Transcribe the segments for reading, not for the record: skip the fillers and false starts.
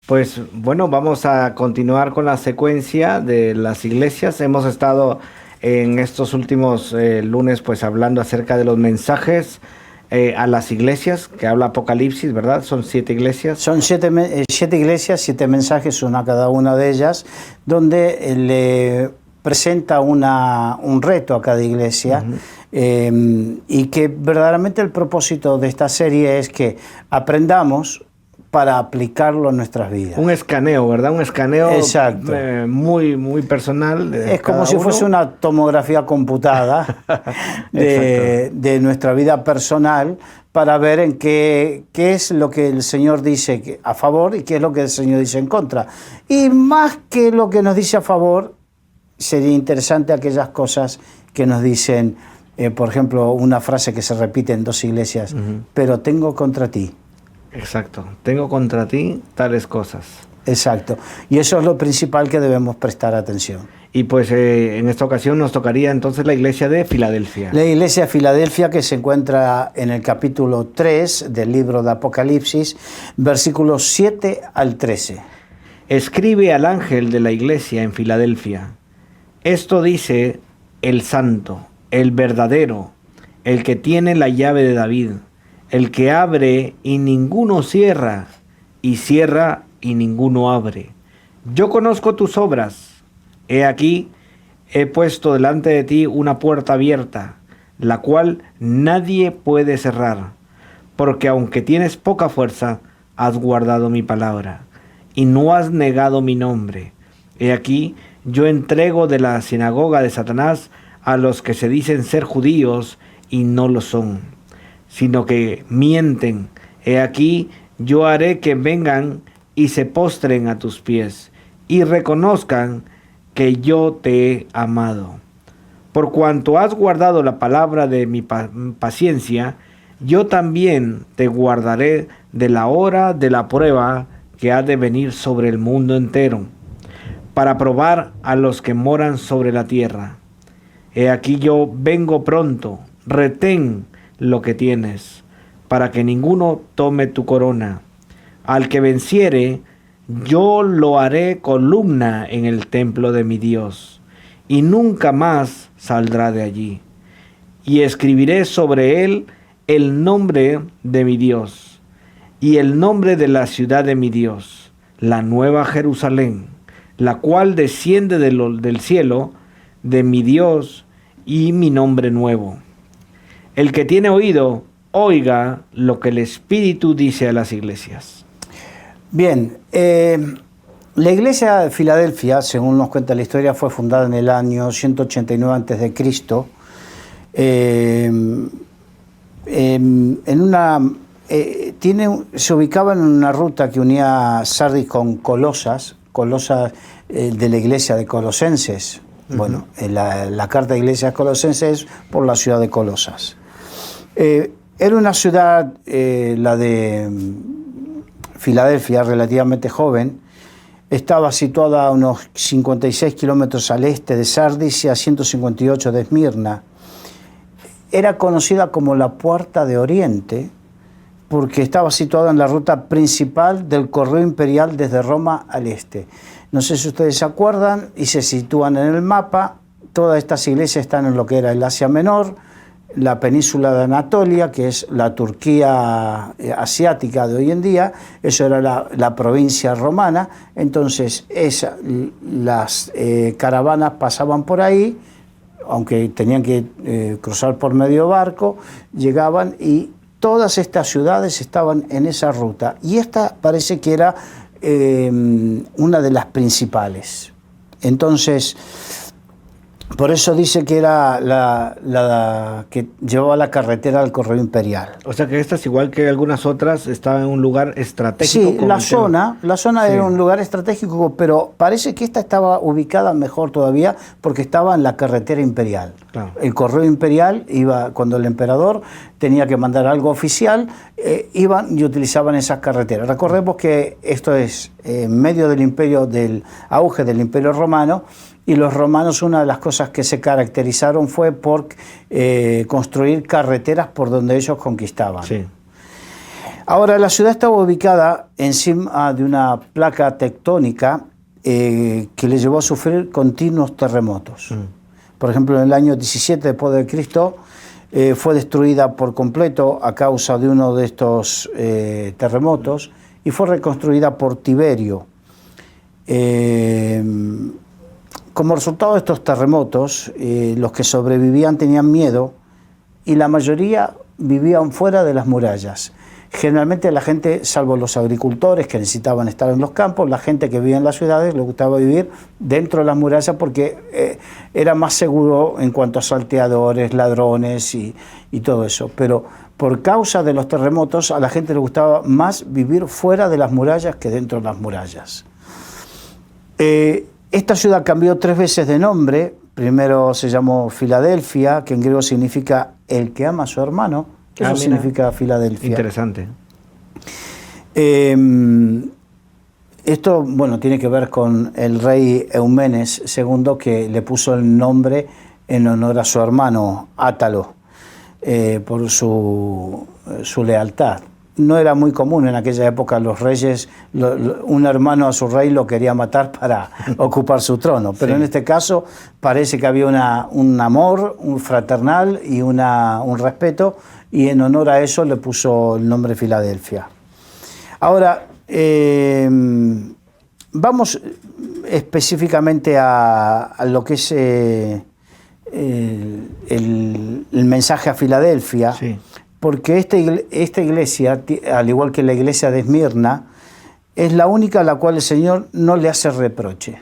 Pues bueno, vamos a continuar con la secuencia de las iglesias. Hemos estado en estos últimos lunes pues hablando acerca de los mensajes a las iglesias que habla Apocalipsis, ¿verdad? Son 7 iglesias. Son siete iglesias, 7 mensajes, una a cada una de ellas, donde le presenta un reto a cada iglesia. Y que verdaderamente el propósito de esta serie es que aprendamos para aplicarlo en nuestras vidas. Un escaneo, ¿verdad? Un escaneo muy, muy personal. Es como si fuese una tomografía computada de nuestra vida personal para ver en qué es lo que el Señor dice a favor y qué es lo que el Señor dice en contra. Y más que lo que nos dice a favor, sería interesante aquellas cosas que nos dicen, por ejemplo, una frase que se repite en 2 iglesias, pero tengo contra ti. Exacto, tengo contra ti tales cosas. Exacto, y eso es lo principal que debemos prestar atención. Y pues en esta ocasión nos tocaría entonces la iglesia de Filadelfia. La iglesia de Filadelfia, que se encuentra en el capítulo 3 del libro de Apocalipsis, versículos 7 al 13. Escribe al ángel de la iglesia en Filadelfia: esto dice el santo, el verdadero, el que tiene la llave de David, el que abre y ninguno cierra, y cierra y ninguno abre. Yo conozco tus obras. He aquí, he puesto delante de ti una puerta abierta, la cual nadie puede cerrar, porque aunque tienes poca fuerza, has guardado mi palabra, y no has negado mi nombre. He aquí, yo entrego de la sinagoga de Satanás a los que se dicen ser judíos y no lo son, sino que mienten. He aquí, yo haré que vengan y se postren a tus pies y reconozcan que yo te he amado. Por cuanto has guardado la palabra de mi paciencia, yo también te guardaré de la hora de la prueba que ha de venir sobre el mundo entero, para probar a los que moran sobre la tierra. He aquí yo vengo pronto, retén lo que tienes, para que ninguno tome tu corona. Al que venciere, yo lo haré columna en el templo de mi Dios, y nunca más saldrá de allí. Y escribiré sobre él el nombre de mi Dios, y el nombre de la ciudad de mi Dios, la nueva Jerusalén, la cual desciende del cielo de mi Dios, y mi nombre nuevo. El que tiene oído, oiga lo que el Espíritu dice a las iglesias. Bien, la iglesia de Filadelfia, según nos cuenta la historia, fue fundada en el año 189 a.C. Se ubicaba en una ruta que unía Sardis con Colosas de la iglesia de Colosenses. Bueno, la carta de iglesia Colosenses por la ciudad de Colosas. Era una ciudad, la de Filadelfia, relativamente joven. Estaba situada a unos 56 kilómetros al este de Sardis y a 158 de Esmirna. Era conocida como la Puerta de Oriente porque estaba situada en la ruta principal del correo imperial desde Roma al este. No sé si ustedes se acuerdan y se sitúan en el mapa. Todas estas iglesias están en lo que era el Asia Menor, la península de Anatolia, que es la Turquía asiática de hoy en día. Eso era la provincia romana. Entonces las caravanas pasaban por ahí, aunque tenían que cruzar por medio barco, llegaban y todas estas ciudades estaban en esa ruta. Y esta parece que era una de las principales. Entonces, por eso dice que era la que llevaba la carretera al correo imperial. O sea que esta es igual que algunas otras, estaba en un lugar estratégico. Sí, la zona era un lugar estratégico, pero parece que esta estaba ubicada mejor todavía porque estaba en la carretera imperial. Claro. El correo imperial iba, cuando el emperador tenía que mandar algo oficial, iban y utilizaban esas carreteras. Recordemos que esto es en medio del auge del Imperio Romano, y los romanos, una de las cosas que se caracterizaron fue por construir carreteras por donde ellos conquistaban. Sí. Ahora, la ciudad estaba ubicada encima de una placa tectónica que le llevó a sufrir continuos terremotos. Por ejemplo, en el año 17 después de Cristo fue destruida por completo a causa de uno de estos terremotos y fue reconstruida por Tiberio. Como resultado de estos terremotos, los que sobrevivían tenían miedo y la mayoría vivían fuera de las murallas. Generalmente la gente, salvo los agricultores que necesitaban estar en los campos, la gente que vivía en las ciudades le gustaba vivir dentro de las murallas porque era más seguro en cuanto a salteadores, ladrones y todo eso. Pero por causa de los terremotos a la gente le gustaba más vivir fuera de las murallas que dentro de las murallas. Esta ciudad cambió 3 veces de nombre. Primero se llamó Filadelfia, que en griego significa el que ama a su hermano. Eso significa Filadelfia. Interesante. Esto, bueno, tiene que ver con el rey Eumenes II, que le puso el nombre en honor a su hermano Átalo, por su lealtad. No era muy común en aquella época, los reyes, un hermano a su rey lo quería matar para ocupar su trono, pero en este caso parece que había un amor, un fraternal y un respeto, y en honor a eso le puso el nombre Filadelfia. Ahora, vamos específicamente a lo que es el mensaje a Filadelfia. Sí. Porque esta iglesia, al igual que la iglesia de Esmirna, es la única a la cual el Señor no le hace reproche.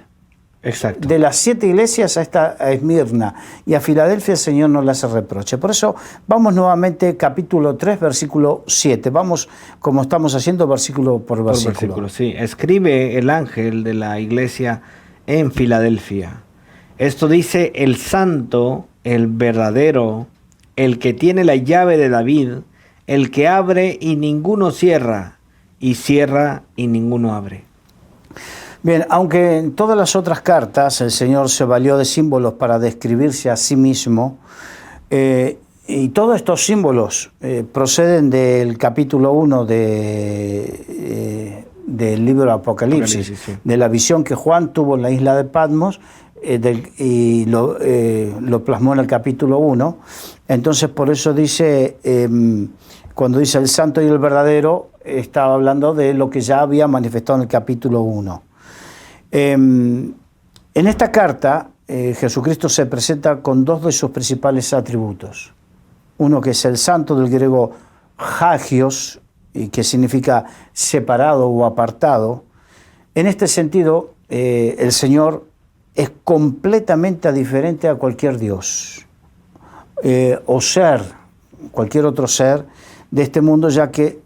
Exacto. De las 7 iglesias a Esmirna y a Filadelfia el Señor no le hace reproche. Por eso vamos nuevamente capítulo 3, versículo 7. Vamos, como estamos haciendo, versículo por versículo. Sí. Escribe el ángel de la iglesia en Filadelfia. Esto dice el santo, el verdadero, el que tiene la llave de David, el que abre y ninguno cierra, y cierra y ninguno abre. Bien, aunque en todas las otras cartas el Señor se valió de símbolos para describirse a sí mismo, y todos estos símbolos proceden del capítulo 1 del libro Apocalipsis, sí. De la visión que Juan tuvo en la isla de Patmos, y lo plasmó en el capítulo 1. Entonces, por eso dice, cuando dice el santo y el verdadero, estaba hablando de lo que ya había manifestado en el capítulo 1. En esta carta, Jesucristo se presenta con 2 de sus principales atributos. Uno que es el santo, del griego hagios, y que significa separado o apartado. En este sentido, el Señor es completamente diferente a cualquier Dios o ser, cualquier otro ser de este mundo, ya que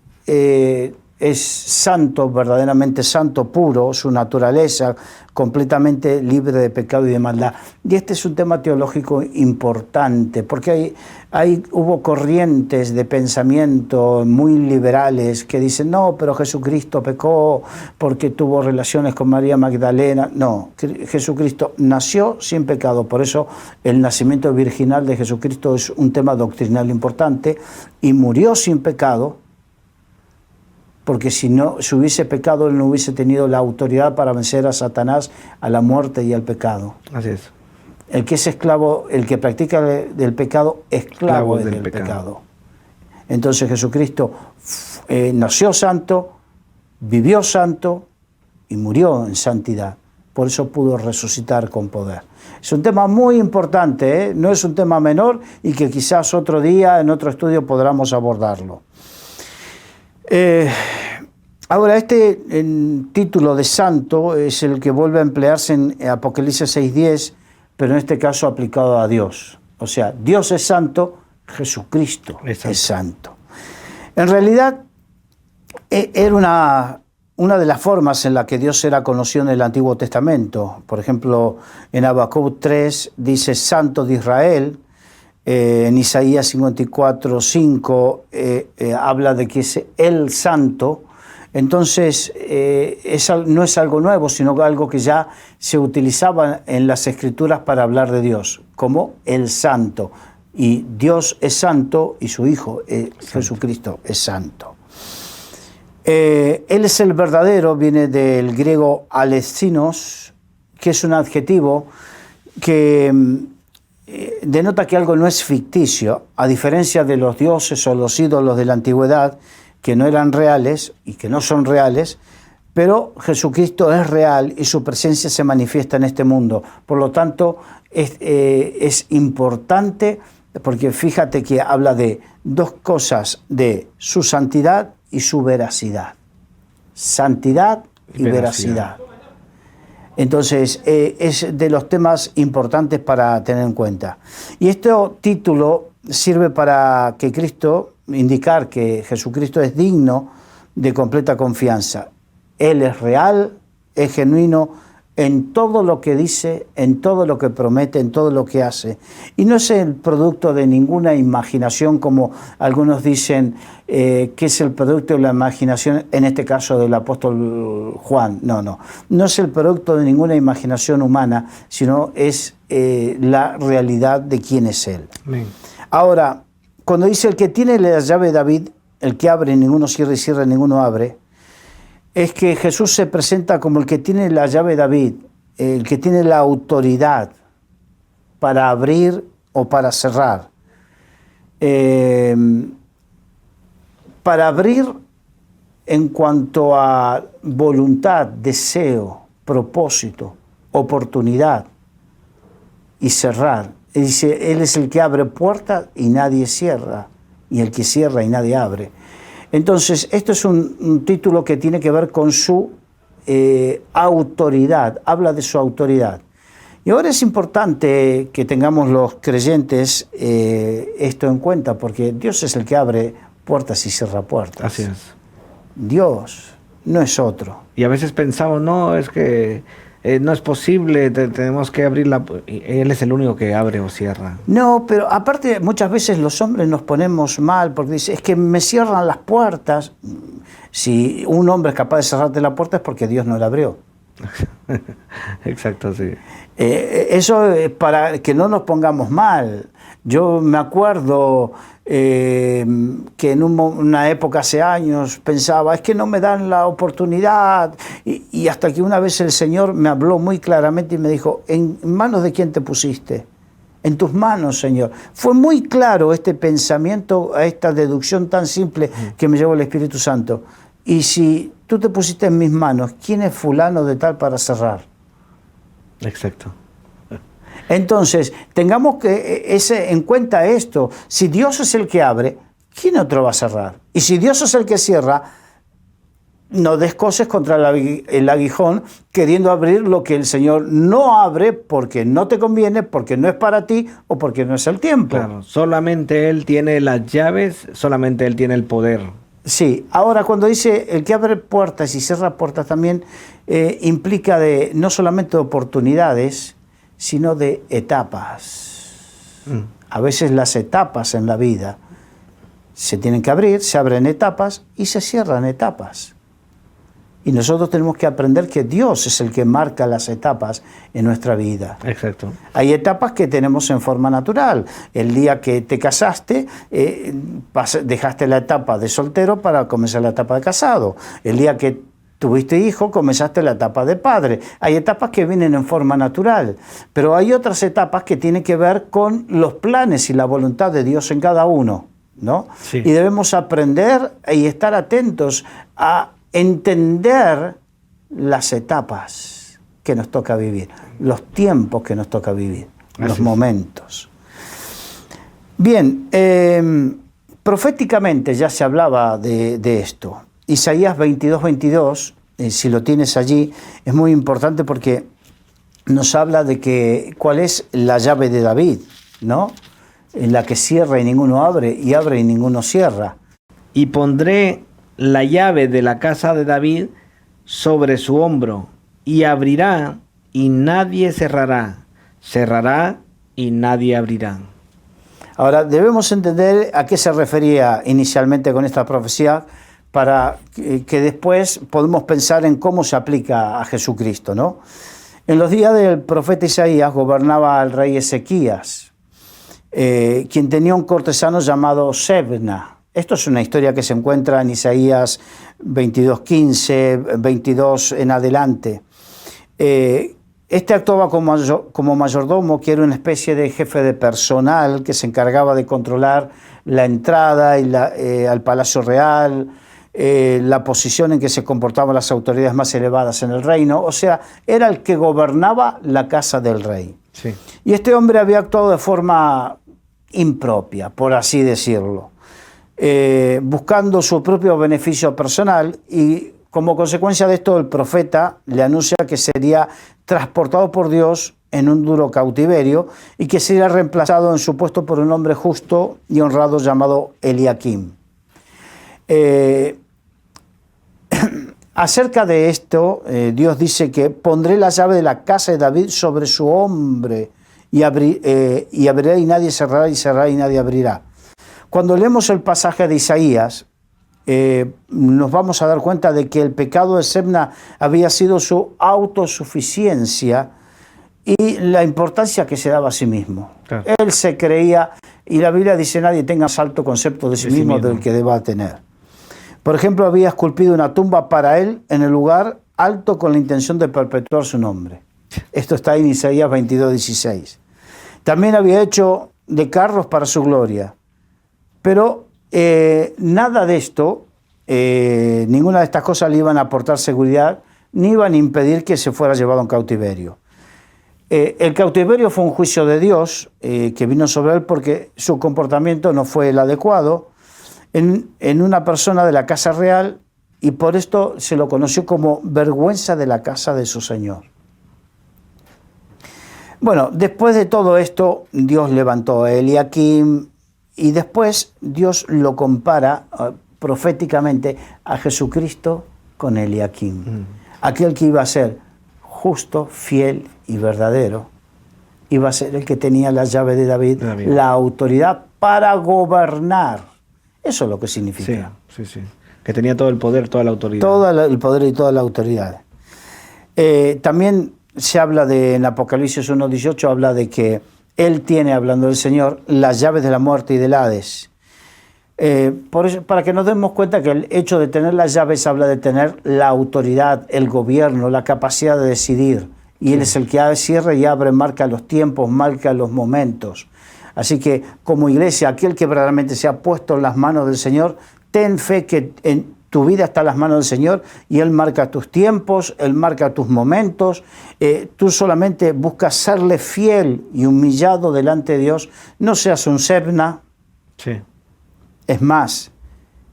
es santo, verdaderamente santo, puro, su naturaleza completamente libre de pecado y de maldad. Y este es un tema teológico importante, porque hubo corrientes de pensamiento muy liberales que dicen, no, pero Jesucristo pecó porque tuvo relaciones con María Magdalena. No, Jesucristo nació sin pecado, por eso el nacimiento virginal de Jesucristo es un tema doctrinal importante, y murió sin pecado, porque si hubiese pecado, él no hubiese tenido la autoridad para vencer a Satanás, a la muerte y al pecado. Así es. El que es esclavo, el que practica del pecado, esclavo es del pecado. Entonces Jesucristo nació santo, vivió santo y murió en santidad. Por eso pudo resucitar con poder. Es un tema muy importante, no es un tema menor, y que quizás otro día, en otro estudio, podamos abordarlo. Ahora, el título de santo es el que vuelve a emplearse en Apocalipsis 6:10, pero en este caso aplicado a Dios. O sea, Dios es santo, Jesucristo es santo. En realidad, era una de las formas en la que Dios era conocido en el Antiguo Testamento. Por ejemplo, en Habacuc 3 dice Santo de Israel. En Isaías 54:5 habla de que es el santo. Entonces no es algo nuevo, sino algo que ya se utilizaba en las Escrituras para hablar de Dios, como el santo. Y Dios es santo y su Hijo Jesucristo es santo. Él es el verdadero, viene del griego alecinos, que es un adjetivo que denota que algo no es ficticio, a diferencia de los dioses o los ídolos de la antigüedad, que no eran reales y que no son reales, pero Jesucristo es real y su presencia se manifiesta en este mundo. Por lo tanto, es importante, porque fíjate que habla de dos cosas, de su santidad y su veracidad. Santidad y veracidad. Entonces, es de los temas importantes para tener en cuenta. Y este título sirve para que indicar que Jesucristo es digno de completa confianza. Él es real, es genuino en todo lo que dice, en todo lo que promete, en todo lo que hace. Y no es el producto de ninguna imaginación, como algunos dicen que es el producto de la imaginación, en este caso del apóstol Juan. No es el producto de ninguna imaginación humana, sino es la realidad de quién es Él. Amén. Ahora, cuando dice el que tiene la llave de David, el que abre, ninguno cierra, y cierra, ninguno abre, es que Jesús se presenta como el que tiene la llave de David, el que tiene la autoridad para abrir o para cerrar. Para abrir en cuanto a voluntad, deseo, propósito, oportunidad, y cerrar. Dice, Él es el que abre puertas y nadie cierra, y el que cierra y nadie abre. Entonces, esto es un título que tiene que ver con su autoridad, habla de su autoridad. Y ahora es importante que tengamos los creyentes esto en cuenta, porque Dios es el que abre puertas y cierra puertas. Así es. Dios, no es otro. Y a veces pensamos, no, es que no es posible, tenemos que abrirla. Él es el único que abre o cierra. No, pero aparte muchas veces los hombres nos ponemos mal porque dice, es que me cierran las puertas. Si un hombre es capaz de cerrarte la puerta es porque Dios no la abrió. Exacto, sí. Eso es para que no nos pongamos mal. Yo me acuerdo que en una época hace años pensaba, es que no me dan la oportunidad, y hasta que una vez el Señor me habló muy claramente y me dijo, ¿en manos de quién te pusiste? En tus manos, Señor. Fue muy claro este pensamiento, esta deducción tan simple que me llevó el Espíritu Santo. Y si tú te pusiste en mis manos, ¿quién es fulano de tal para cerrar? Exacto. Entonces, tengamos en cuenta esto. Si Dios es el que abre, ¿quién otro va a cerrar? Y si Dios es el que cierra, no descoses contra el aguijón queriendo abrir lo que el Señor no abre porque no te conviene, porque no es para ti o porque no es el tiempo. Claro, solamente Él tiene las llaves, solamente Él tiene el poder. Sí, ahora cuando dice el que abre puertas y cierra puertas también implica no solamente oportunidades, sino de etapas. A veces las etapas en la vida se tienen que abrir, se abren etapas y se cierran etapas. Y nosotros tenemos que aprender que Dios es el que marca las etapas en nuestra vida. Exacto. Hay etapas que tenemos en forma natural. El día que te casaste, dejaste la etapa de soltero para comenzar la etapa de casado. El día que tuviste hijo, comenzaste la etapa de padre. Hay etapas que vienen en forma natural, pero hay otras etapas que tienen que ver con los planes y la voluntad de Dios en cada uno, ¿no? Sí. Y debemos aprender y estar atentos a entender las etapas que nos toca vivir, los tiempos que nos toca vivir, los momentos. Bien, proféticamente ya se hablaba de esto. Isaías 22:22, si lo tienes allí, es muy importante porque nos habla de cuál es la llave de David, ¿no? En la que cierra y ninguno abre, y abre y ninguno cierra. Y pondré la llave de la casa de David sobre su hombro, y abrirá y nadie cerrará, cerrará y nadie abrirá. Ahora, debemos entender a qué se refería inicialmente con esta profecía para que después podamos pensar en cómo se aplica a Jesucristo, ¿no? En los días del profeta Isaías gobernaba el rey Ezequías, quien tenía un cortesano llamado Sebna. Esto es una historia que se encuentra en Isaías 22:15, 22 en adelante. Este actuaba como mayordomo, que era una especie de jefe de personal que se encargaba de controlar la entrada al Palacio Real, la posición en que se comportaban las autoridades más elevadas en el reino. O sea, era el que gobernaba la casa del rey. Sí. Y este hombre había actuado de forma impropia, por así decirlo, buscando su propio beneficio personal, y como consecuencia de esto el profeta le anuncia que sería transportado por Dios en un duro cautiverio y que sería reemplazado en su puesto por un hombre justo y honrado llamado Eliakim. Acerca de esto, Dios dice que pondré la llave de la casa de David sobre su hombro y abrirá y nadie cerrará, y cerrará y nadie abrirá. Cuando leemos el pasaje de Isaías, nos vamos a dar cuenta de que el pecado de Sebna había sido su autosuficiencia y la importancia que se daba a sí mismo. Claro. Él se creía, y la Biblia dice, nadie tenga más alto concepto de sí mismo del que deba tener. Por ejemplo, había esculpido una tumba para él en el lugar alto con la intención de perpetuar su nombre. Esto está en Isaías 22:16. También había hecho de carros para su gloria. Pero nada de esto, ninguna de estas cosas le iban a aportar seguridad, ni iban a impedir que se fuera llevado en cautiverio. El cautiverio fue un juicio de Dios que vino sobre él porque su comportamiento no fue el adecuado en una persona de la casa real, y por esto se lo conoció como vergüenza de la casa de su señor. Bueno, después de todo esto, Dios levantó a Eliakim, y después Dios lo compara proféticamente a Jesucristo con Eliakim. Aquel que iba a ser justo, fiel y verdadero. Iba a ser el que tenía la llave de David, la autoridad para gobernar. Eso es lo que significa. Sí, sí, sí. Que tenía todo el poder, toda la autoridad. Todo el poder y toda la autoridad. También se habla en Apocalipsis 1:18, habla de que Él tiene, hablando del Señor, las llaves de la muerte y del Hades. Por eso, para que nos demos cuenta que el hecho de tener las llaves habla de tener la autoridad, el gobierno, la capacidad de decidir. Y Él es el que cierra y abre, marca los tiempos, marca los momentos. Así que como iglesia, aquel que verdaderamente se ha puesto en las manos del Señor, ten fe que en tu vida está en las manos del Señor y Él marca tus tiempos, Él marca tus momentos. Tú solamente buscas serle fiel y humillado delante de Dios. No seas un Sebna. Sí. Es más,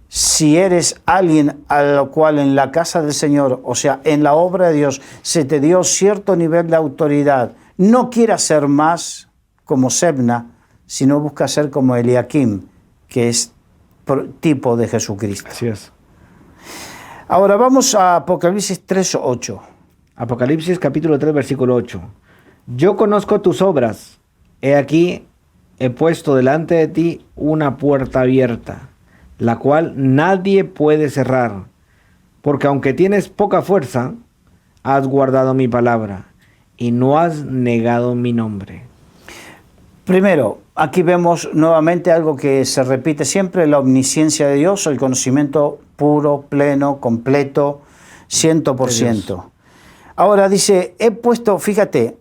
si eres alguien a lo cual en la casa del Señor, o sea, en la obra de Dios, se te dio cierto nivel de autoridad, no quieras ser más como Sebna, sino busca ser como Eliakim, que es tipo de Jesucristo. Así es. Ahora vamos a Apocalipsis 3:8. Apocalipsis capítulo 3, versículo 8. Yo conozco tus obras. He aquí, he puesto delante de ti una puerta abierta, la cual nadie puede cerrar, porque aunque tienes poca fuerza, has guardado mi palabra y no has negado mi nombre. Primero, aquí vemos nuevamente algo que se repite siempre, la omnisciencia de Dios, el conocimiento puro, pleno, completo, 100%. Ahora dice, he puesto, fíjate,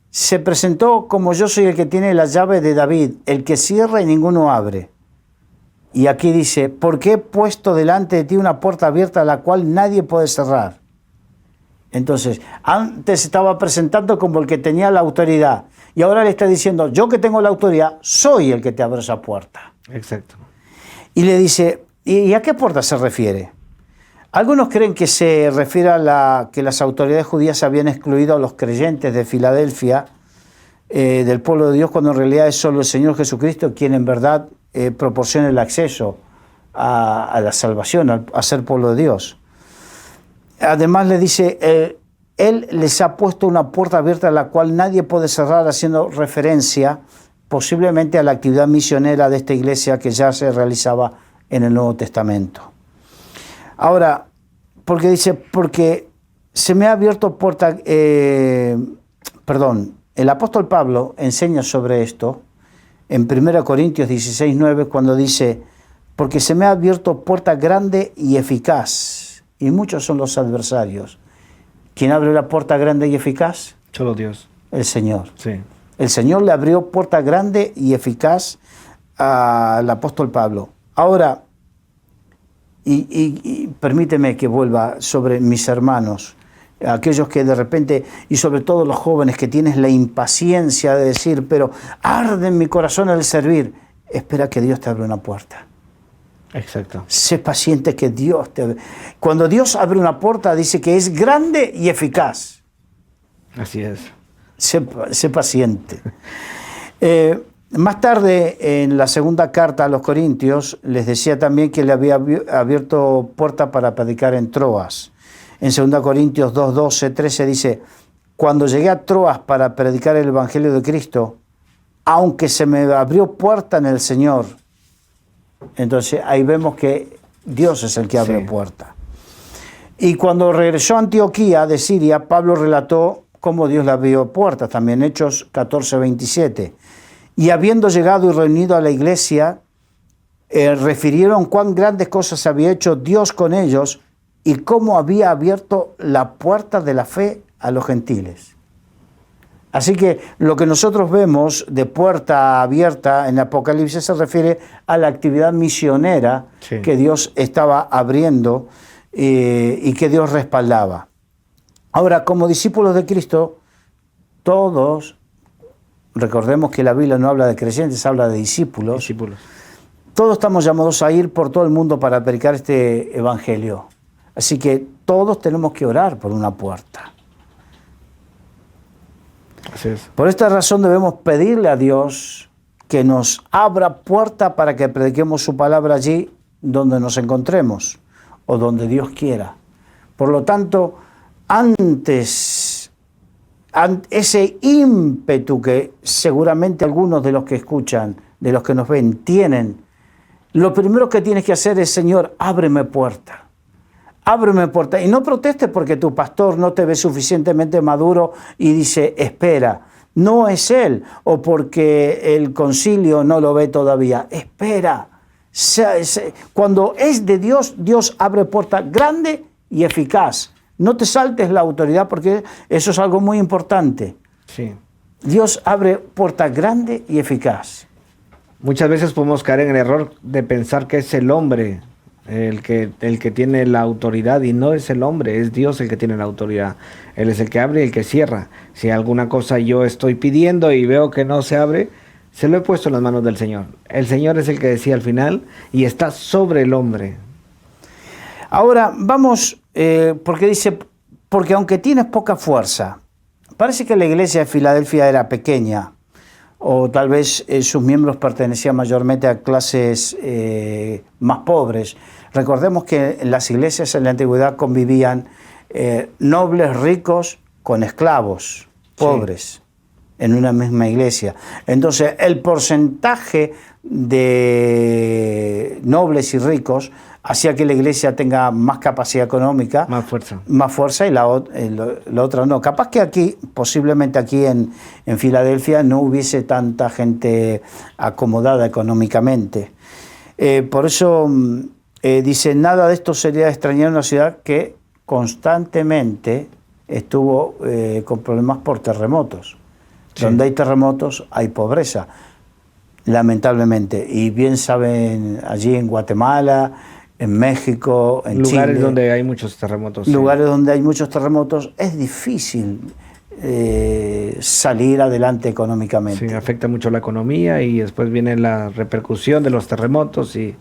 se presentó como yo soy el que tiene la llave de David, el que cierra y ninguno abre. Y aquí dice, porque he puesto delante de ti una puerta abierta a la cual nadie puede cerrar. Entonces, antes estaba presentando como el que tenía la autoridad. Y ahora le está diciendo, yo que tengo la autoridad, soy el que te abre esa puerta. Exacto. Y le dice, ¿y a qué puerta se refiere? Algunos creen que se refiere a que las autoridades judías habían excluido a los creyentes de Filadelfia del pueblo de Dios, cuando en realidad es solo el Señor Jesucristo quien en verdad proporciona el acceso a la salvación, a ser pueblo de Dios. Además le dice, Él les ha puesto una puerta abierta a la cual nadie puede cerrar, haciendo referencia posiblemente a la actividad misionera de esta iglesia que ya se realizaba en el Nuevo Testamento. Ahora, porque se me ha abierto puerta, el apóstol Pablo enseña sobre esto en 1 Corintios 16:9, cuando dice, porque se me ha abierto puerta grande y eficaz, y muchos son los adversarios. ¿Quién abre la puerta grande y eficaz? Solo Dios. El Señor. Sí. El Señor le abrió puerta grande y eficaz al apóstol Pablo. Ahora, y permíteme que vuelva sobre mis hermanos, aquellos que de repente, y sobre todo los jóvenes que tienes la impaciencia de decir, pero arde en mi corazón el servir. Espera que Dios te abra una puerta. Exacto. Sé paciente que Dios te... Cuando Dios abre una puerta, dice que es grande y eficaz. Así es. Sé paciente. Más tarde, en la segunda carta a los Corintios, les decía también que le había abierto puerta para predicar en Troas. En 2 Corintios 2, 12, 13 dice, cuando llegué a Troas para predicar el Evangelio de Cristo, aunque se me abrió puerta en el Señor. Entonces ahí vemos que Dios es el que abre puerta. Y cuando regresó a Antioquía de Siria, Pablo relató cómo Dios le abrió puertas, también Hechos 14, 27. Y habiendo llegado y reunido a la iglesia, refirieron cuán grandes cosas había hecho Dios con ellos y cómo había abierto la puerta de la fe a los gentiles. Así que lo que nosotros vemos de puerta abierta en Apocalipsis se refiere a la actividad misionera que Dios estaba abriendo y que Dios respaldaba. Ahora, como discípulos de Cristo, todos, recordemos que la Biblia no habla de creyentes, habla de discípulos. Todos estamos llamados a ir por todo el mundo para predicar este evangelio. Así que todos tenemos que orar por una puerta. Así es. Por esta razón debemos pedirle a Dios que nos abra puerta para que prediquemos su palabra allí donde nos encontremos o donde Dios quiera. Por lo tanto, antes ese ímpetu que seguramente algunos de los que escuchan, de los que nos ven, tienen, lo primero que tienes que hacer es, Señor, ábreme puerta. Ábreme puerta. Y no protestes porque tu pastor no te ve suficientemente maduro y dice, espera. No es él. O porque el concilio no lo ve todavía. Espera. Cuando es de Dios, Dios abre puerta grande y eficaz. No te saltes la autoridad porque eso es algo muy importante. Sí. Dios abre puerta grande y eficaz. Muchas veces podemos caer en el error de pensar que es el hombre el que tiene la autoridad, y no es el hombre, es Dios el que tiene la autoridad. Él es el que abre y el que cierra. Si alguna cosa yo estoy pidiendo y veo que no se abre, se lo he puesto en las manos del Señor. El Señor es el que decía al final y está sobre el hombre. Ahora vamos, porque dice, porque aunque tienes poca fuerza, parece que la iglesia de Filadelfia era pequeña, o tal vez sus miembros pertenecían mayormente a clases más pobres. Recordemos que en las iglesias en la antigüedad convivían nobles ricos con esclavos pobres en una misma iglesia. Entonces el porcentaje de nobles y ricos hacía que la iglesia tenga más capacidad económica, más fuerza y la otra no. Capaz que aquí, posiblemente aquí en Filadelfia, no hubiese tanta gente acomodada económicamente. Por eso dice, nada de esto sería extrañar en una ciudad que constantemente estuvo con problemas por terremotos. Sí. Donde hay terremotos hay pobreza, lamentablemente. Y bien saben, allí en Guatemala, en México, en Chile. Lugares donde hay muchos terremotos. Lugares donde hay muchos terremotos, es difícil salir adelante económicamente. Sí, afecta mucho la economía y después viene la repercusión de los terremotos y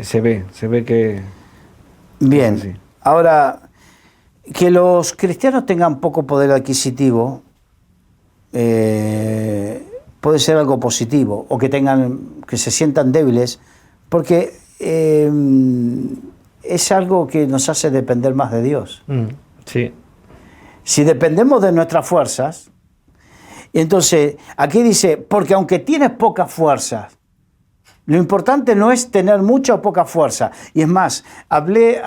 se ve que... Bien, ahora, que los cristianos tengan poco poder adquisitivo puede ser algo positivo, o que se sientan débiles, porque es algo que nos hace depender más de Dios. Sí. Si dependemos de nuestras fuerzas, entonces aquí dice, porque aunque tienes pocas fuerzas, Lo importante no es tener mucha o poca fuerza. Y es más, hablé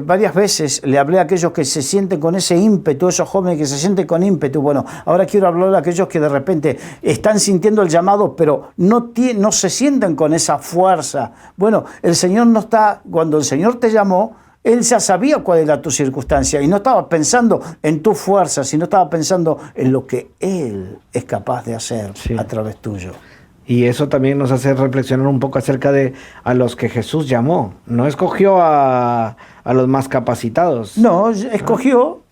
varias veces, le hablé a aquellos que se sienten con ese ímpetu, esos jóvenes que se sienten con ímpetu. Bueno, ahora quiero hablar a aquellos que de repente están sintiendo el llamado, pero no se sienten con esa fuerza. Bueno, el Señor no está, cuando el Señor te llamó, Él ya sabía cuál era tu circunstancia y no estaba pensando en tu fuerza, sino estaba pensando en lo que Él es capaz de hacer a través tuyo. Y eso también nos hace reflexionar un poco acerca de a los que Jesús llamó. No escogió a los más capacitados. No, escogió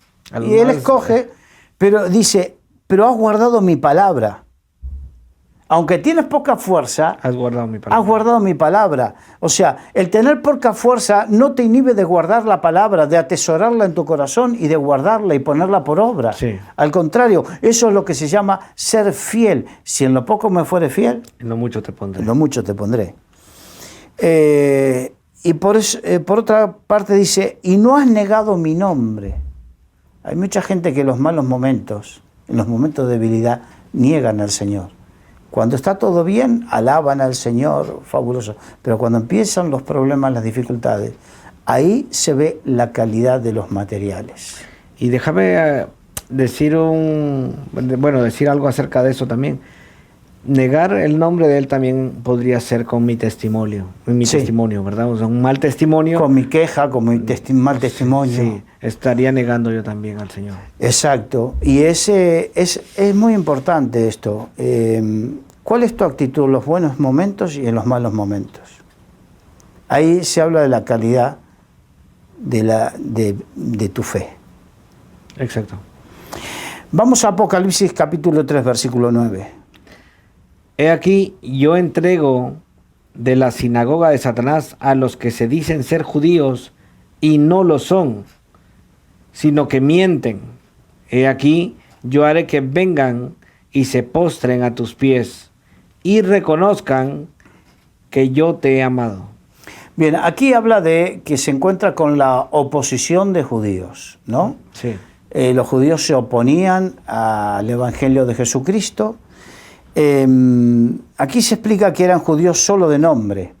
y Él escoge, pero dice, pero has guardado mi palabra. Aunque tienes poca fuerza, has guardado mi palabra. Has guardado mi palabra. O sea, el tener poca fuerza no te inhibe de guardar la palabra, de atesorarla en tu corazón y de guardarla y ponerla por obra. Sí. Al contrario, eso es lo que se llama ser fiel. Si en lo poco me fuere fiel, en lo mucho te pondré. En lo mucho te pondré. Y por otra parte dice, y no has negado mi nombre. Hay mucha gente que en los malos momentos, en los momentos de debilidad, niegan al Señor. Cuando está todo bien, alaban al Señor, fabuloso. Pero cuando empiezan los problemas, las dificultades, ahí se ve la calidad de los materiales. Y déjame decir algo acerca de eso también. Negar el nombre de Él también podría ser con mi testimonio, testimonio, ¿verdad? O sea, un mal testimonio. Con mi queja, con mi mal testimonio. Sí, estaría negando yo también al Señor. Exacto. Y es muy importante esto. ¿Cuál es tu actitud en los buenos momentos y en los malos momentos? Ahí se habla de la calidad de tu fe. Exacto. Vamos a Apocalipsis capítulo 3, versículo 9. He aquí, yo entrego de la sinagoga de Satanás a los que se dicen ser judíos y no lo son, sino que mienten. He aquí, yo haré que vengan y se postren a tus pies y reconozcan que yo te he amado. Bien, aquí habla de que se encuentra con la oposición de judíos, ¿no? Sí. Los judíos se oponían al Evangelio de Jesucristo. Aquí se explica que eran judíos solo de nombre.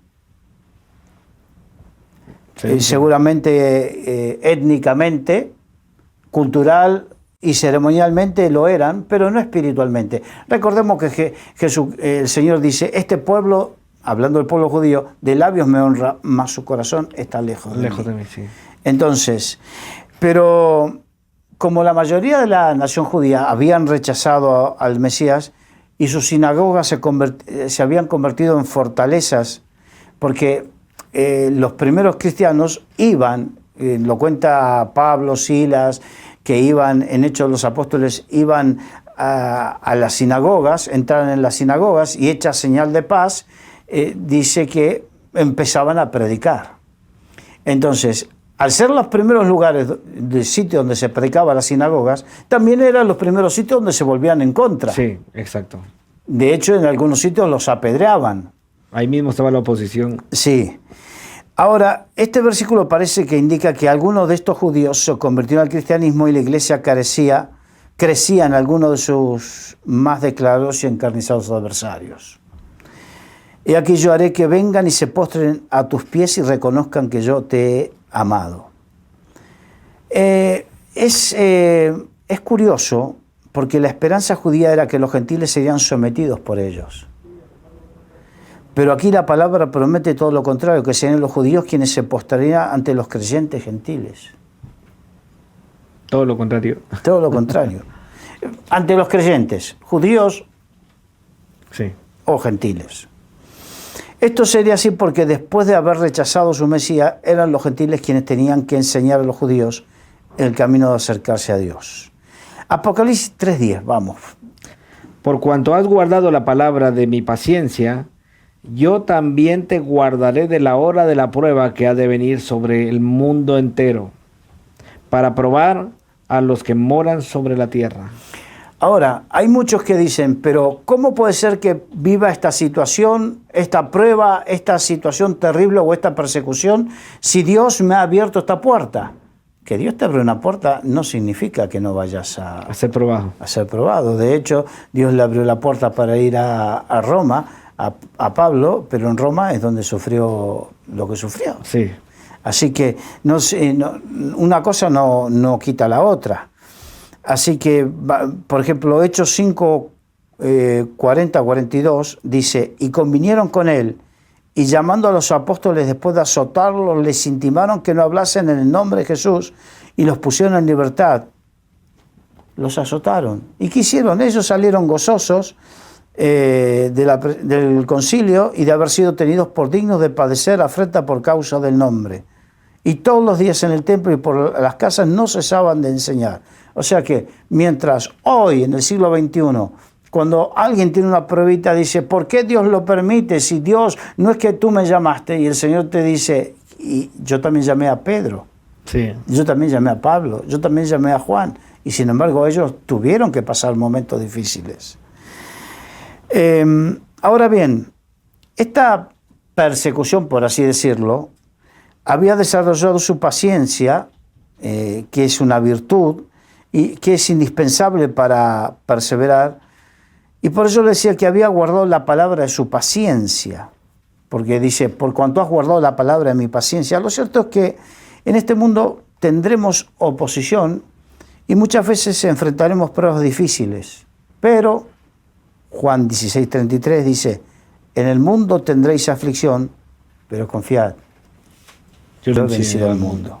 Sí. Seguramente étnicamente, cultural y ceremonialmente lo eran, pero no espiritualmente. Recordemos que el Señor dice, este pueblo, hablando del pueblo judío, de labios me honra, mas su corazón está lejos de mí. Sí. Entonces, pero como la mayoría de la nación judía habían rechazado al Mesías, y sus sinagogas se habían convertido en fortalezas, porque los primeros cristianos iban, lo cuenta Pablo, Silas, que iban, en Hechos de los Apóstoles, iban a las sinagogas, entraban en las sinagogas y hecha señal de paz, dice que empezaban a predicar. Entonces, al ser los primeros lugares de sitio donde se predicaba las sinagogas, también eran los primeros sitios donde se volvían en contra. Sí, exacto. De hecho, en algunos sitios los apedreaban. Ahí mismo estaba la oposición. Sí. Ahora, este versículo parece que indica que algunos de estos judíos se convirtieron al cristianismo y la iglesia crecía en algunos de sus más declarados y encarnizados adversarios. He aquí yo haré que vengan y se postren a tus pies y reconozcan que yo te he amado. Es curioso porque la esperanza judía era que los gentiles serían sometidos por ellos. Pero aquí la palabra promete todo lo contrario, que serían los judíos quienes se postrarían ante los creyentes gentiles. Todo lo contrario. Todo lo contrario. Ante los creyentes, judíos o gentiles. Esto sería así porque después de haber rechazado su Mesías, eran los gentiles quienes tenían que enseñar a los judíos el camino de acercarse a Dios. Apocalipsis 3:10, vamos. Por cuanto has guardado la palabra de mi paciencia, yo también te guardaré de la hora de la prueba que ha de venir sobre el mundo entero, para probar a los que moran sobre la tierra. Ahora, hay muchos que dicen, pero ¿cómo puede ser que viva esta situación, esta prueba, esta situación terrible o esta persecución, si Dios me ha abierto esta puerta? Que Dios te abre una puerta no significa que no vayas a ser probado. A ser probado. De hecho, Dios le abrió la puerta para ir a Roma, a Pablo, pero en Roma es donde sufrió lo que sufrió. Sí. Así que una cosa no quita la otra. Así que, por ejemplo, Hechos 5, 40-42 dice, y convinieron con él, y llamando a los apóstoles después de azotarlos, les intimaron que no hablasen en el nombre de Jesús, y los pusieron en libertad. Los azotaron. ¿Y qué hicieron? Ellos salieron gozosos del concilio y de haber sido tenidos por dignos de padecer afrenta por causa del nombre. Y todos los días en el templo y por las casas no cesaban de enseñar. O sea que mientras hoy, en el siglo XXI, cuando alguien tiene una pruebita, dice, ¿por qué Dios lo permite? Si Dios, no es que tú me llamaste, y el Señor te dice, y yo también llamé a Pedro, Sí. yo también llamé a Pablo, yo también llamé a Juan, y sin embargo ellos tuvieron que pasar momentos difíciles. Ahora bien, esta persecución, por así decirlo, había desarrollado su paciencia, que es una virtud y que es indispensable para perseverar, y por eso le decía que había guardado la palabra de su paciencia, porque dice, por cuanto has guardado la palabra de mi paciencia. Lo cierto es que en este mundo tendremos oposición y muchas veces enfrentaremos pruebas difíciles, pero Juan 16:33 dice, en el mundo tendréis aflicción, pero confiad, yo he vencido al mundo.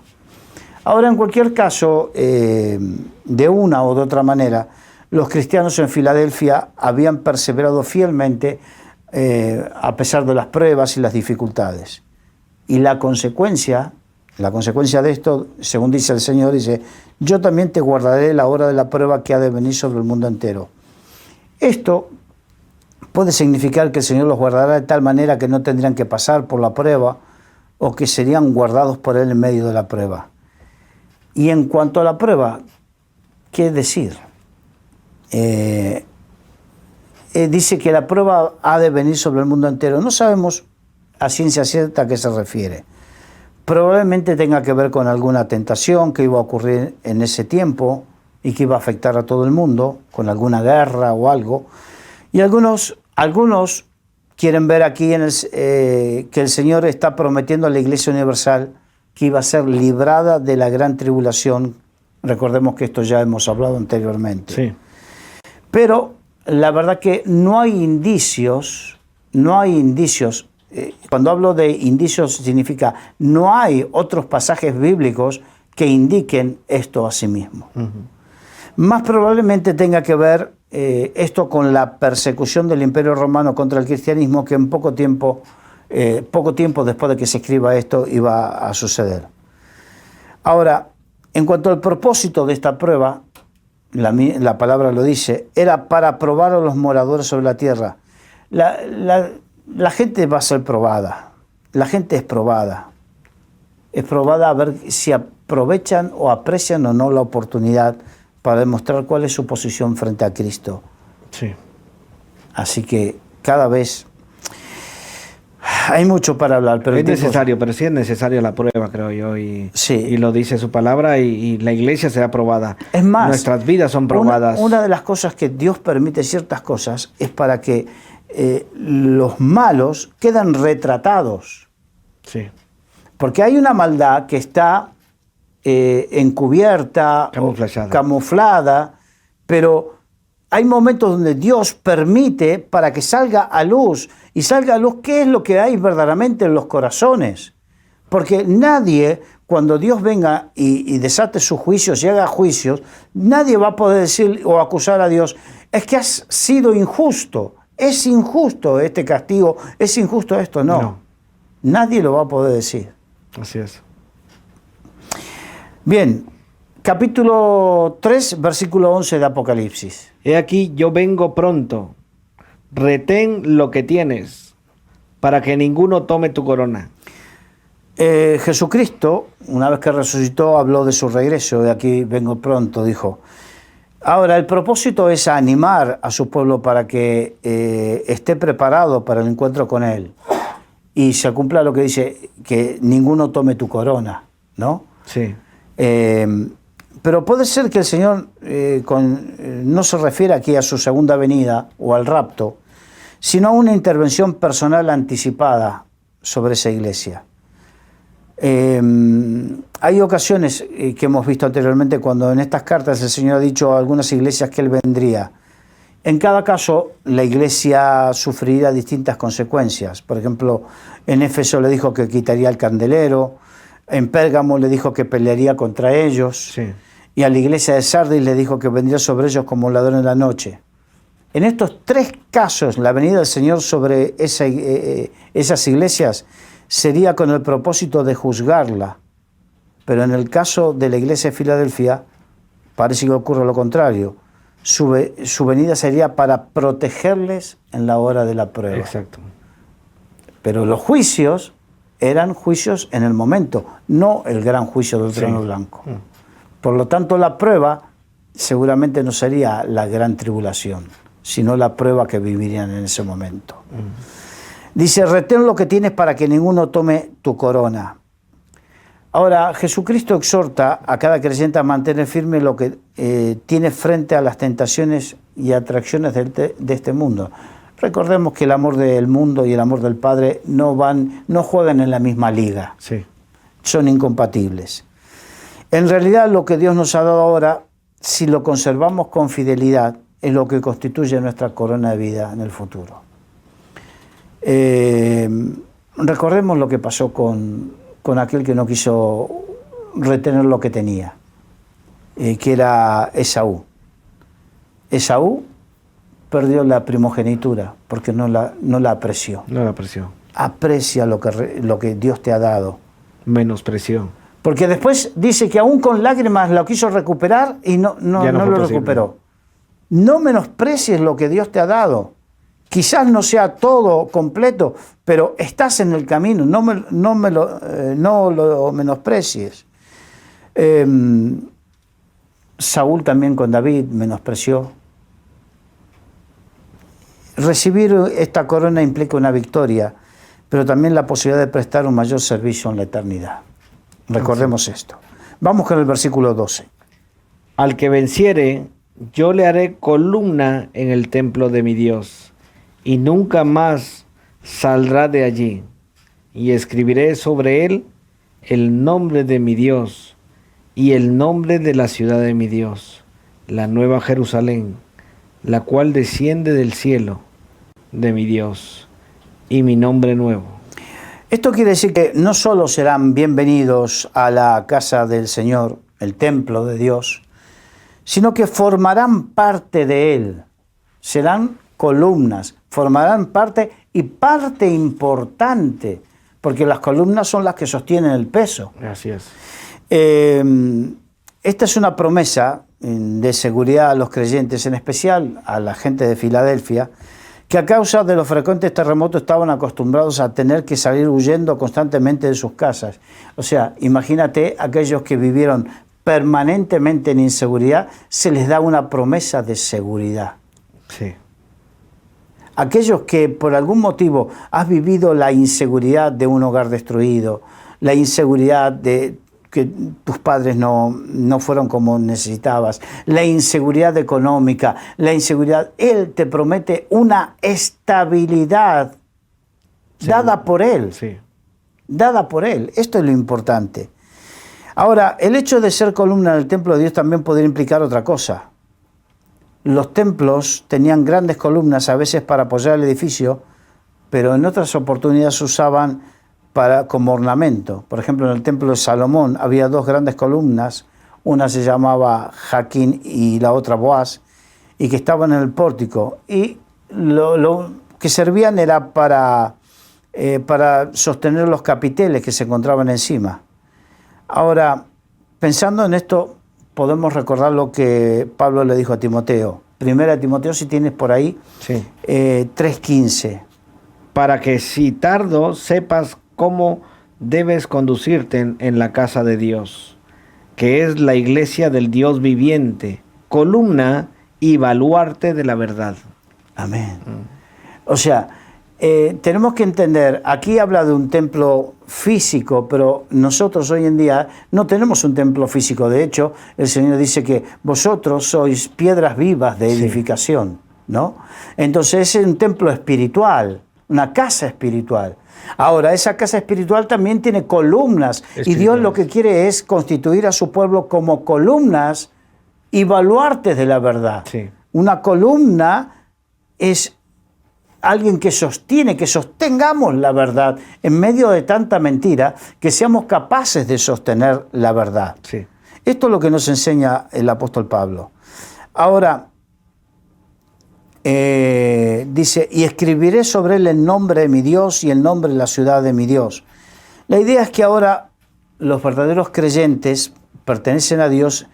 Ahora, en cualquier caso, de una o de otra manera, los cristianos en Filadelfia habían perseverado fielmente a pesar de las pruebas y las dificultades. Y la consecuencia de esto, según dice el Señor, dice, yo también te guardaré la hora de la prueba que ha de venir sobre el mundo entero. Esto puede significar que el Señor los guardará de tal manera que no tendrían que pasar por la prueba o que serían guardados por Él en medio de la prueba. Y en cuanto a la prueba, ¿qué decir? Dice que la prueba ha de venir sobre el mundo entero. No sabemos a ciencia cierta a qué se refiere. Probablemente tenga que ver con alguna tentación que iba a ocurrir en ese tiempo y que iba a afectar a todo el mundo, con alguna guerra o algo. Y algunos quieren ver aquí que el Señor está prometiendo a la Iglesia Universal que iba a ser librada de la gran tribulación. Recordemos que esto ya hemos hablado anteriormente. Sí. Pero la verdad que no hay indicios. Cuando hablo de indicios significa no hay otros pasajes bíblicos que indiquen esto a sí mismo. Más probablemente tenga que ver esto con la persecución del Imperio Romano contra el cristianismo, que en poco tiempo después de que se escriba esto iba a suceder. Ahora, en cuanto al propósito de esta prueba, la palabra lo dice, era para probar a los moradores sobre la tierra. La gente va a ser probada, la gente es probada a ver si aprovechan o aprecian o no la oportunidad para demostrar cuál es su posición frente a Cristo. Sí. Así que cada vez hay mucho para hablar, pero Es necesario, pero sí es necesaria la prueba, creo yo, y lo dice su palabra, y la iglesia será probada. Es más, nuestras vidas son probadas. Una de las cosas que Dios permite ciertas cosas es para que los malos quedan retratados. Sí. Porque hay una maldad que está encubierta, camuflada, pero hay momentos donde Dios permite para que salga a luz, y salga a luz qué es lo que hay verdaderamente en los corazones. Porque nadie, cuando Dios venga y desate sus juicios y haga juicios, nadie va a poder decir o acusar a Dios, es que has sido injusto, es injusto este castigo, es injusto esto. No. Nadie lo va a poder decir. Así es. Bien, capítulo 3, versículo 11 de Apocalipsis. He aquí, yo vengo pronto. Retén lo que tienes, para que ninguno tome tu corona. Jesucristo, una vez que resucitó, habló de su regreso. De aquí vengo pronto, dijo. Ahora, el propósito es animar a su pueblo para que esté preparado para el encuentro con Él. Y se cumpla lo que dice, que ninguno tome tu corona, ¿no? Sí. Pero puede ser que el Señor no se refiere aquí a su segunda venida o al rapto, sino una intervención personal anticipada sobre esa iglesia. Hay ocasiones que hemos visto anteriormente cuando en estas cartas el Señor ha dicho a algunas iglesias que Él vendría. En cada caso, la iglesia sufriría distintas consecuencias. Por ejemplo, en Éfeso le dijo que quitaría el candelero, en Pérgamo le dijo que pelearía contra ellos, Sí. y a la iglesia de Sardis le dijo que vendría sobre ellos como un ladrón en la noche. En estos tres casos, la venida del Señor sobre esas iglesias sería con el propósito de juzgarla. Pero en el caso de la iglesia de Filadelfia, parece que ocurre lo contrario. Su venida sería para protegerles en la hora de la prueba. Exacto. Pero los juicios eran juicios en el momento, no el gran juicio del trono blanco. Por lo tanto, la prueba seguramente no sería la gran tribulación, sino la prueba que vivirían en ese momento. Dice, retén lo que tienes para que ninguno tome tu corona. Ahora, Jesucristo exhorta a cada creyente a mantener firme lo que tiene frente a las tentaciones y atracciones de este mundo. Recordemos que el amor del mundo y el amor del Padre no juegan en la misma liga. Sí. Son incompatibles. En realidad, lo que Dios nos ha dado ahora, si lo conservamos con fidelidad, es lo que constituye nuestra corona de vida en el futuro. Recordemos lo que pasó con aquel que no quiso retener lo que tenía, que era Esaú. Esaú perdió la primogenitura porque no la apreció. No la apreció. Aprecia lo que Dios te ha dado. Menospreció. Porque después dice que aún con lágrimas lo quiso recuperar y no lo recuperó. No menosprecies lo que Dios te ha dado. Quizás no sea todo completo, pero estás en el camino, no lo menosprecies. Saúl también con David menospreció. Recibir esta corona implica una victoria, pero también la posibilidad de prestar un mayor servicio en la eternidad. Recordemos esto. Vamos con el versículo 12. Al que venciere, yo le haré columna en el templo de mi Dios, y nunca más saldrá de allí, y escribiré sobre él el nombre de mi Dios y el nombre de la ciudad de mi Dios, la nueva Jerusalén, la cual desciende del cielo de mi Dios, y mi nombre nuevo. Esto quiere decir que no solo serán bienvenidos a la casa del Señor, el templo de Dios, sino que formarán parte de él. Serán columnas, formarán parte y parte importante, porque las columnas son las que sostienen el peso. Así es. Esta es una promesa de seguridad a los creyentes, en especial a la gente de Filadelfia, que a causa de los frecuentes terremotos estaban acostumbrados a tener que salir huyendo constantemente de sus casas. O sea, imagínate aquellos que vivieron permanentemente en inseguridad, se les da una promesa de seguridad. Sí. Aquellos que por algún motivo has vivido la inseguridad de un hogar destruido, la inseguridad de que tus padres no fueron como necesitabas, la inseguridad económica, la inseguridad, Él te promete una estabilidad dada por Él. Sí. Dada por Él. Esto es lo importante. Ahora, el hecho de ser columna del templo de Dios también podría implicar otra cosa. Los templos tenían grandes columnas a veces para apoyar el edificio, pero en otras oportunidades se usaban como ornamento. Por ejemplo, en el templo de Salomón había dos grandes columnas, una se llamaba Jaquín y la otra Boaz, y que estaban en el pórtico, y lo que servían era para sostener los capiteles que se encontraban encima. Ahora, pensando en esto, podemos recordar lo que Pablo le dijo a Timoteo. Primera Timoteo, si tienes por ahí, Sí. 3:15. Para que si tardo sepas cómo debes conducirte en la casa de Dios, que es la iglesia del Dios viviente, columna y baluarte de la verdad. Amén. O sea, tenemos que entender, aquí habla de un templo físico, pero nosotros hoy en día no tenemos un templo físico. De hecho, el Señor dice que vosotros sois piedras vivas de edificación. ¿no? Entonces es un templo espiritual, una casa espiritual. Ahora, esa casa espiritual también tiene columnas y Dios lo que quiere es constituir a su pueblo como columnas y baluartes de la verdad. Sí. Una columna es alguien que sostiene, que sostengamos la verdad en medio de tanta mentira, que seamos capaces de sostener la verdad. Sí. Esto es lo que nos enseña el apóstol Pablo. Ahora, dice, y escribiré sobre él el nombre de mi Dios y el nombre de la ciudad de mi Dios. La idea es que ahora los verdaderos creyentes pertenecen a Dios,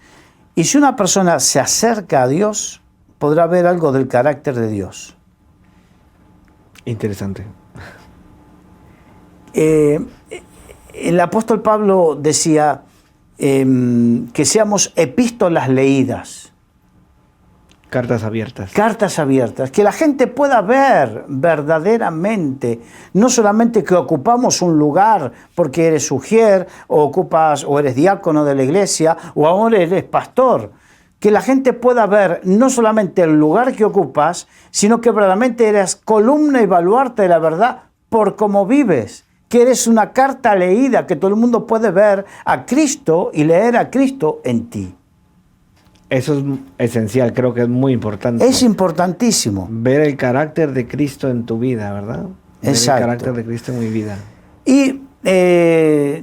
y si una persona se acerca a Dios, podrá ver algo del carácter de Dios. Interesante. El apóstol Pablo decía que seamos epístolas leídas. Cartas abiertas. Cartas abiertas, que la gente pueda ver verdaderamente, no solamente que ocupamos un lugar porque eres sugier, o ocupas, o eres diácono de la iglesia, o ahora eres pastor. Que la gente pueda ver no solamente el lugar que ocupas, sino que verdaderamente eres columna y baluarte de la verdad por cómo vives. Que eres una carta leída, que todo el mundo puede ver a Cristo y leer a Cristo en ti. Eso es esencial, creo que es muy importante. Es importantísimo. Ver el carácter de Cristo en tu vida, ¿verdad? Exacto. Ver el carácter de Cristo en mi vida. Y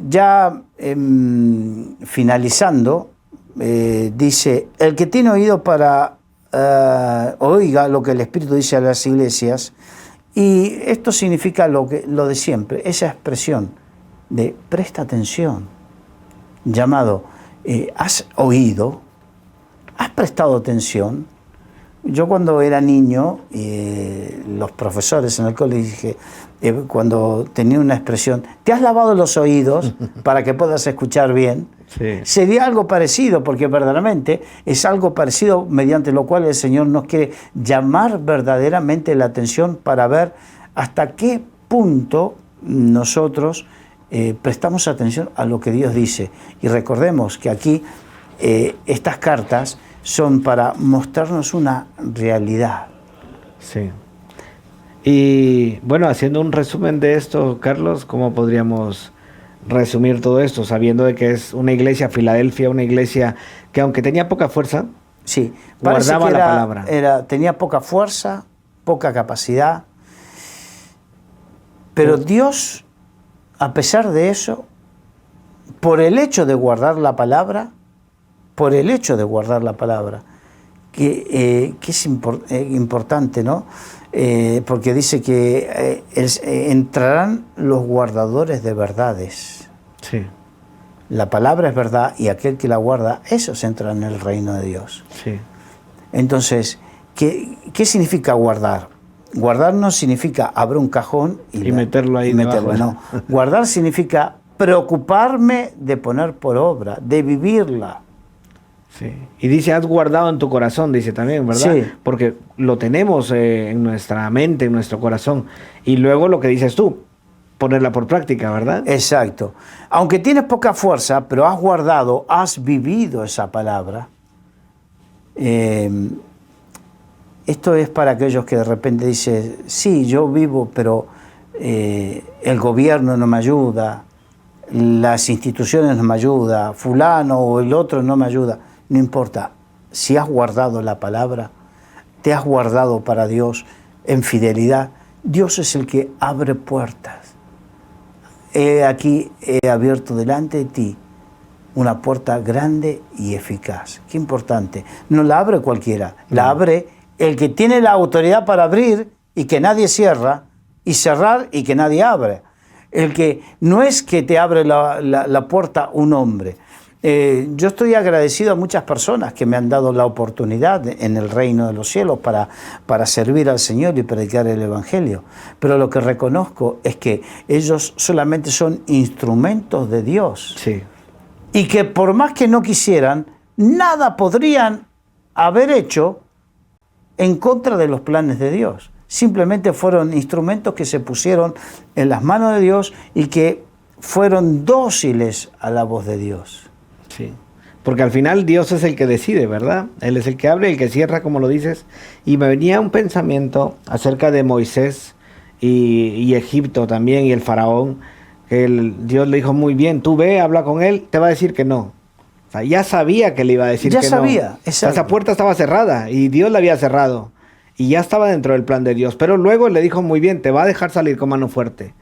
ya finalizando, dice, el que tiene oído para oiga lo que el Espíritu dice a las iglesias. Y esto significa lo de siempre, esa expresión de presta atención, llamado, ¿has oído? ¿Has prestado atención? Yo cuando era niño, los profesores en el colegio, cuando tenía una expresión, ¿te has lavado los oídos para que puedas escuchar bien? Sí. Sería algo parecido, porque verdaderamente es algo parecido mediante lo cual el Señor nos quiere llamar verdaderamente la atención para ver hasta qué punto nosotros prestamos atención a lo que Dios dice. Y recordemos que aquí estas cartas son para mostrarnos una realidad. Sí. Y bueno, haciendo un resumen de esto, Carlos, ¿cómo podríamos resumir todo esto? Sabiendo de que es una iglesia, Filadelfia, una iglesia que aunque tenía poca fuerza, sí, guardaba la palabra. Tenía poca fuerza, poca capacidad, pero Dios, a pesar de eso, por el hecho de guardar la palabra, que es importante, ¿no? Porque dice que entrarán los guardadores de verdades. Sí. La palabra es verdad y aquel que la guarda, esos entran en el reino de Dios. Sí. Entonces, ¿qué significa guardar? Guardar no significa abrir un cajón y meterlo ahí debajo. No. Guardar significa preocuparme de poner por obra, de vivirla. Sí. Y dice, has guardado en tu corazón, dice también, ¿verdad? Sí. Porque lo tenemos en nuestra mente, en nuestro corazón. Y luego lo que dices tú, ponerla por práctica, ¿verdad? Exacto. Aunque tienes poca fuerza, pero has guardado, has vivido esa palabra. Esto es para aquellos que de repente dicen, sí, yo vivo, pero el gobierno no me ayuda, las instituciones no me ayudan, fulano o el otro no me ayuda. No importa, si has guardado la palabra, te has guardado para Dios en fidelidad, Dios es el que abre puertas. Aquí he abierto delante de ti una puerta grande y eficaz. Qué importante. No la abre cualquiera, la abre el que tiene la autoridad para abrir y que nadie cierra, y cerrar y que nadie abre. El que no es que te abre la puerta un hombre. Yo estoy agradecido a muchas personas que me han dado la oportunidad en el reino de los cielos para servir al Señor y predicar el Evangelio. Pero lo que reconozco es que ellos solamente son instrumentos de Dios. Sí. Y que por más que no quisieran, nada podrían haber hecho en contra de los planes de Dios. Simplemente fueron instrumentos que se pusieron en las manos de Dios y que fueron dóciles a la voz de Dios. Sí. Porque al final Dios es el que decide, ¿verdad? Él es el que abre, el que cierra, como lo dices. Y me venía un pensamiento acerca de Moisés y Egipto también y el faraón, que Dios le dijo muy bien, tú ve, habla con él, te va a decir que no. O sea, ya sabía que le iba a decir ya que sabía, no. exacto. Esa puerta estaba cerrada y Dios la había cerrado. Y ya estaba dentro del plan de Dios. Pero luego le dijo muy bien, te va a dejar salir con mano fuerte.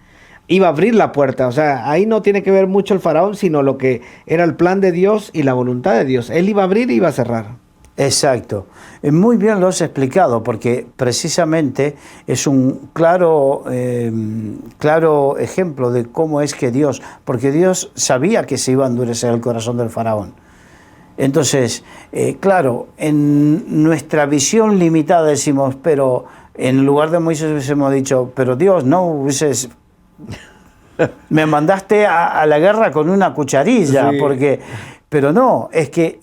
Iba a abrir la puerta. O sea, ahí no tiene que ver mucho el faraón, sino lo que era el plan de Dios y la voluntad de Dios. Él iba a abrir y iba a cerrar. Exacto. Muy bien lo has explicado, porque precisamente es un claro ejemplo de cómo es que Dios, porque Dios sabía que se iba a endurecer el corazón del faraón. Entonces, claro, en nuestra visión limitada decimos, pero en lugar de Moisés hubiésemos dicho, pero Dios, no hubieses... Me mandaste a la guerra con una cucharilla, Sí. porque... Pero no, es que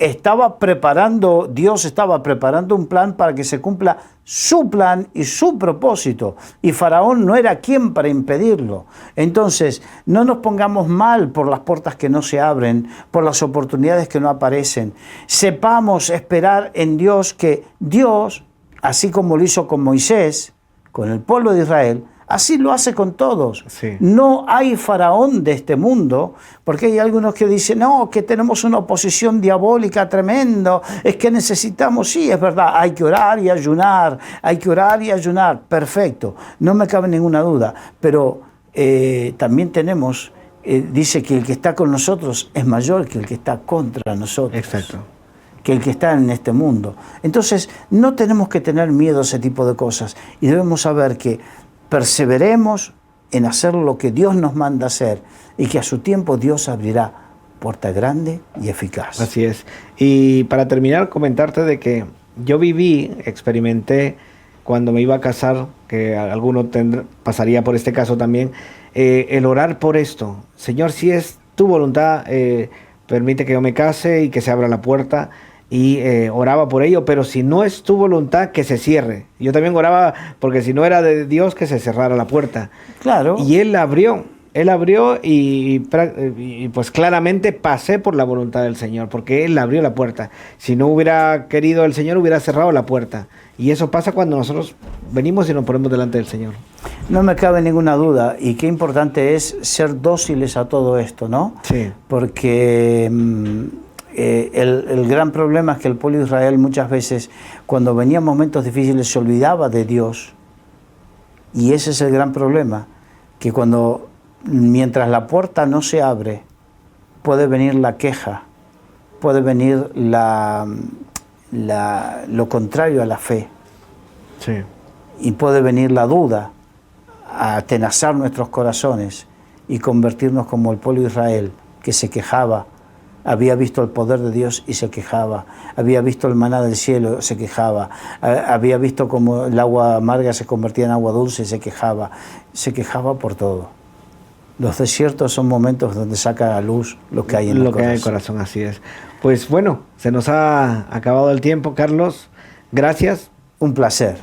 Dios estaba preparando un plan para que se cumpla su plan y su propósito. Y Faraón no era quien para impedirlo. Entonces, no nos pongamos mal por las puertas que no se abren, por las oportunidades que no aparecen. Sepamos esperar en Dios, que Dios, así como lo hizo con Moisés, con el pueblo de Israel, así lo hace con todos. Sí. No hay faraón de este mundo, porque hay algunos que dicen, no, que tenemos una oposición diabólica tremendo, es que necesitamos, sí, es verdad, hay que orar y ayunar, perfecto, no me cabe ninguna duda, pero también tenemos, dice que el que está con nosotros es mayor que el que está contra nosotros. Exacto. Que el que está en este mundo. Entonces, no tenemos que tener miedo a ese tipo de cosas, y debemos saber que perseveremos en hacer lo que Dios nos manda hacer, y que a su tiempo Dios abrirá puerta grande y eficaz. Así es. Y para terminar, comentarte de que yo experimenté cuando me iba a casar, que alguno pasaría por este caso también, el orar por esto. Señor, si es tu voluntad, permite que yo me case y que se abra la puerta. Y oraba por ello, pero si no es tu voluntad, que se cierre. Yo también oraba porque si no era de Dios, que se cerrara la puerta. Claro. Y Él abrió y pues claramente pasé por la voluntad del Señor, porque Él abrió la puerta. Si no hubiera querido el Señor, hubiera cerrado la puerta. Y eso pasa cuando nosotros venimos y nos ponemos delante del Señor. No me cabe ninguna duda, y qué importante es ser dóciles a todo esto, ¿no? Sí. Porque... el gran problema es que el pueblo de Israel muchas veces, cuando venían momentos difíciles, se olvidaba de Dios. Y ese es el gran problema, que mientras la puerta no se abre, puede venir la queja, puede venir lo contrario a la fe. Sí. Y puede venir la duda a atenazar nuestros corazones y convertirnos como el pueblo de Israel, que se quejaba. Había visto el poder de Dios y se quejaba. Había visto el maná del cielo, se quejaba. Había visto cómo el agua amarga se convertía en agua dulce, se quejaba. Se quejaba por todo. Los desiertos son momentos donde saca a luz lo que hay en el corazón. Lo que hay en el corazón, así es. Pues bueno, se nos ha acabado el tiempo, Carlos. Gracias. Un placer.